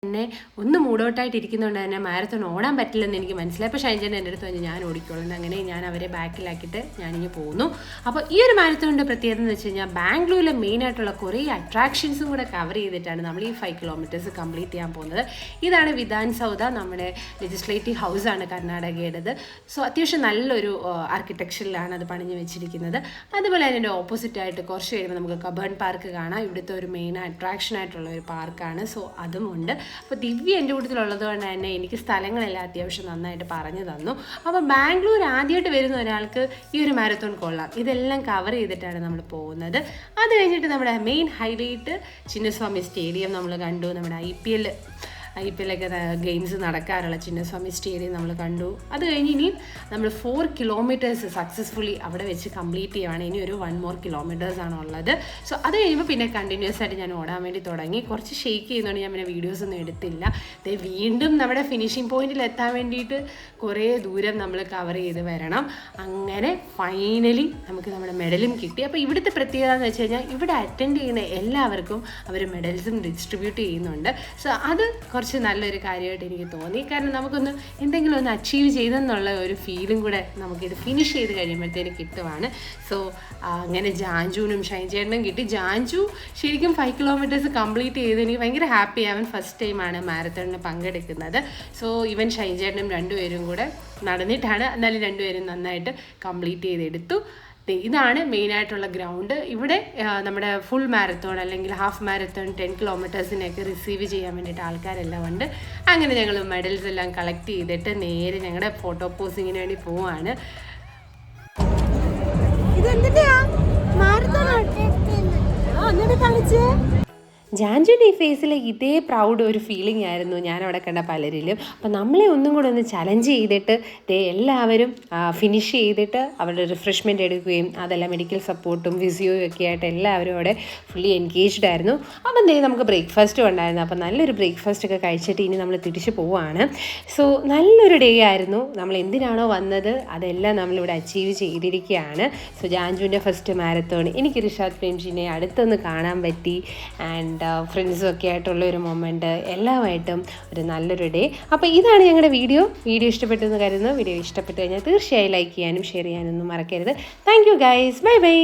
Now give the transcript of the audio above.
എന്നെ ഒന്ന് മൂഡൗട്ടായിട്ടിരിക്കുന്നതുകൊണ്ട് തന്നെ മാരത്തോൺ ഓടാൻ പറ്റില്ലെന്ന് എനിക്ക് മനസ്സിലായി. അപ്പോൾ ഷൈൻചേട്ടൻ എൻ്റെ അടുത്ത് പറഞ്ഞ് ഞാൻ ഓടിക്കോളും. അങ്ങനെ ഞാൻ അവരെ ബാക്കിലാക്കിയിട്ട് ഞാനിങ്ങനെ പോകുന്നു. അപ്പോൾ ഈ ഒരു മാരത്തോണിൻ്റെ പ്രത്യേകത എന്ന് വെച്ച് കഴിഞ്ഞാൽ ബാംഗ്ലൂരിലെ മെയിനായിട്ടുള്ള കുറേ അട്രാക്ഷൻസും കൂടെ കവർ ചെയ്തിട്ടാണ് നമ്മൾ ഈ 5 കിലോമീറ്റേഴ്സ് കംപ്ലീറ്റ് ചെയ്യാൻ പോകുന്നത്. ഇതാണ് വിധാൻ സൗധ, നമ്മുടെ ലെജിസ്ലേറ്റീവ് ഹൗസാണ് കർണാടകയുടേത്. സോ അത്യാവശ്യം നല്ലൊരു ആർക്കിടെക്ചറിലാണ് അത് പണിഞ്ഞ് വെച്ചിരിക്കുന്നത്. അതുപോലെ അതിൻ്റെ ഓപ്പോസിറ്റായിട്ട് കുറച്ച് കഴിയുമ്പോൾ നമുക്ക് കബേൺ പാർക്ക് കാണാം. ഇവിടുത്തെ ഒരു മെയിൻ അട്രാക്ഷനായിട്ടുള്ള ഒരു പാർക്കാണ്. സോ അതുമുണ്ട്. അപ്പോൾ ദിവ്യ എൻ്റെ കൂട്ടത്തിലുള്ളത് കൊണ്ട് തന്നെ എനിക്ക് സ്ഥലങ്ങളെല്ലാം അത്യാവശ്യം നന്നായിട്ട് പറഞ്ഞു തന്നു. അപ്പോൾ ബാംഗ്ലൂർ ആദ്യമായിട്ട് വരുന്ന ഒരാൾക്ക് ഈ ഒരു മാരത്തോൺ കൊള്ളാം. ഇതെല്ലാം കവർ ചെയ്തിട്ടാണ് നമ്മൾ പോകുന്നത്. അത് കഴിഞ്ഞിട്ട് നമ്മുടെ മെയിൻ ഹൈലൈറ്റ് ചിന്നസ്വാമി സ്റ്റേഡിയം നമ്മൾ കണ്ടു. നമ്മുടെ IPL ഗെയിംസ് നടക്കാറുള്ള ചിന്നസ്വാമി സ്റ്റേഡിയം നമ്മൾ കണ്ടു. അത് കഴിഞ്ഞ് ഇനിയും നമ്മൾ 4 കിലോമീറ്റേഴ്സ് സക്സസ്ഫുള്ളി അവിടെ വെച്ച് കംപ്ലീറ്റ് ചെയ്യുകയാണ്. ഇനി ഒരു 1 more കിലോമീറ്റേഴ്സാണ് ഉള്ളത്. സോ അത് കഴിയുമ്പോൾ പിന്നെ കണ്ടിന്യൂസ് ആയിട്ട് ഞാൻ ഓടാൻ വേണ്ടി തുടങ്ങി. കുറച്ച് ഷെയ്ക്ക് ചെയ്യുന്നതുകൊണ്ട് ഞാൻ പിന്നെ വീഡിയോസൊന്നും എടുത്തില്ല. വീണ്ടും നമ്മുടെ ഫിനിഷിംഗ് പോയിന്റിൽ എത്താൻ വേണ്ടിയിട്ട് കുറേ ദൂരം നമ്മൾ കവർ ചെയ്ത് വരണം. അങ്ങനെ ഫൈനലി നമുക്ക് നമ്മുടെ മെഡലും കിട്ടി. അപ്പോൾ ഇവിടുത്തെ പ്രത്യേകത എന്ന് വെച്ച് കഴിഞ്ഞാൽ ഇവിടെ അറ്റൻഡ് ചെയ്യുന്ന എല്ലാവർക്കും അവർ മെഡൽസും ഡിസ്ട്രിബ്യൂട്ട് ചെയ്യുന്നുണ്ട്. സോ അത് കുറച്ച് നല്ലൊരു കാര്യമായിട്ട് എനിക്ക് തോന്നി. കാരണം നമുക്കൊന്ന് എന്തെങ്കിലും ഒന്ന് അച്ചീവ് ചെയ്തെന്നുള്ള ഒരു ഫീലും കൂടെ നമുക്കിത് ഫിനിഷ് ചെയ്ത് കഴിയുമ്പോഴത്തേന് കിട്ടുവാണ്. സോ അങ്ങനെ ജാൻജുവിനും ഷൈൻചേട്ടനും കിട്ടി. ജാൻജു ശരിക്കും 5 കിലോമീറ്റേഴ്സ് കംപ്ലീറ്റ് ചെയ്ത് എനിക്ക് ഭയങ്കര ഹാപ്പി. അവൻ ഫസ്റ്റ് ടൈമാണ് മാരത്തോണിന് പങ്കെടുക്കുന്നത്. സോ ഇവൻ ഷൈൻചേട്ടനും രണ്ടുപേരും കൂടെ നടന്നിട്ടാണ്, എന്നാലും രണ്ടുപേരും നന്നായിട്ട് കംപ്ലീറ്റ് ചെയ്തെടുത്തു. ഇതാണ് മെയിനായിട്ടുള്ള ഗ്രൗണ്ട്. ഇവിടെ നമ്മുടെ ഫുൾ മാരത്തോൺ അല്ലെങ്കിൽ ഹാഫ് മാരത്തോൺ 10 കിലോമീറ്റേഴ്സിനെയൊക്കെ റിസീവ് ചെയ്യാൻ വേണ്ടിയിട്ട് ആൾക്കാരെല്ലാം ഉണ്ട്. അങ്ങനെ ഞങ്ങൾ മെഡൽസ് എല്ലാം കളക്ട് ചെയ്തിട്ട് നേരെ ഞങ്ങളുടെ ഫോട്ടോ പോസിങ്ങിന് വേണ്ടി പോവാണ്. ജാൻജുൻ്റെ ഈ ഫേസിൽ ഇതേ പ്രൗഡ് ഒരു ഫീലിംഗ് ആയിരുന്നു ഞാനവിടെ കണ്ട പലരിലും. അപ്പം നമ്മളെ ഒന്നും കൂടെ ഒന്ന് ചലഞ്ച് ചെയ്തിട്ട് എല്ലാവരും ഫിനിഷ് ചെയ്തിട്ട് അവരുടെ റിഫ്രഷ്മെൻറ്റ് എടുക്കുകയും അതെല്ലാം മെഡിക്കൽ സപ്പോർട്ടും ഫിസിയോയും ഒക്കെ ആയിട്ട് എല്ലാവരും അവിടെ ഫുള്ളി എൻഗേജ്ഡ് ആയിരുന്നു. അപ്പം നമുക്ക് ബ്രേക്ക്ഫാസ്റ്റും ഉണ്ടായിരുന്നു. അപ്പം നല്ലൊരു ബ്രേക്ക്ഫാസ്റ്റ് ഒക്കെ കഴിച്ചിട്ട് ഇനി നമ്മൾ തിരിച്ചു പോവുകയാണ്. സോ നല്ലൊരു ഡേ ആയിരുന്നു. നമ്മൾ എന്തിനാണോ വന്നത് അതെല്ലാം നമ്മളിവിടെ അച്ചീവ് ചെയ്തിരിക്കുകയാണ്. സോ ജാൻജുവിൻ്റെ ഫസ്റ്റ് മാരത്തോൺ എനിക്ക് റിഷാദ് പ്രേംജിനെ അടുത്തൊന്ന് കാണാൻ പറ്റി. ആൻഡ് ഫ്രണ്ട്സും ഒക്കെ ആയിട്ടുള്ള ഒരു മൊമെൻറ്റ്, എല്ലാമായിട്ടും ഒരു നല്ലൊരു ഡേ. അപ്പോൾ ഇതാണ് ഞങ്ങളുടെ വീഡിയോ ഇഷ്ടപ്പെട്ടെന്ന് കരുതുന്നു. വീഡിയോ ഇഷ്ടപ്പെട്ട് കഴിഞ്ഞാൽ തീർച്ചയായും ലൈക്ക് ചെയ്യാനും ഷെയർ ചെയ്യാനൊന്നും മറക്കരുത്. Thank you guys. Bye bye.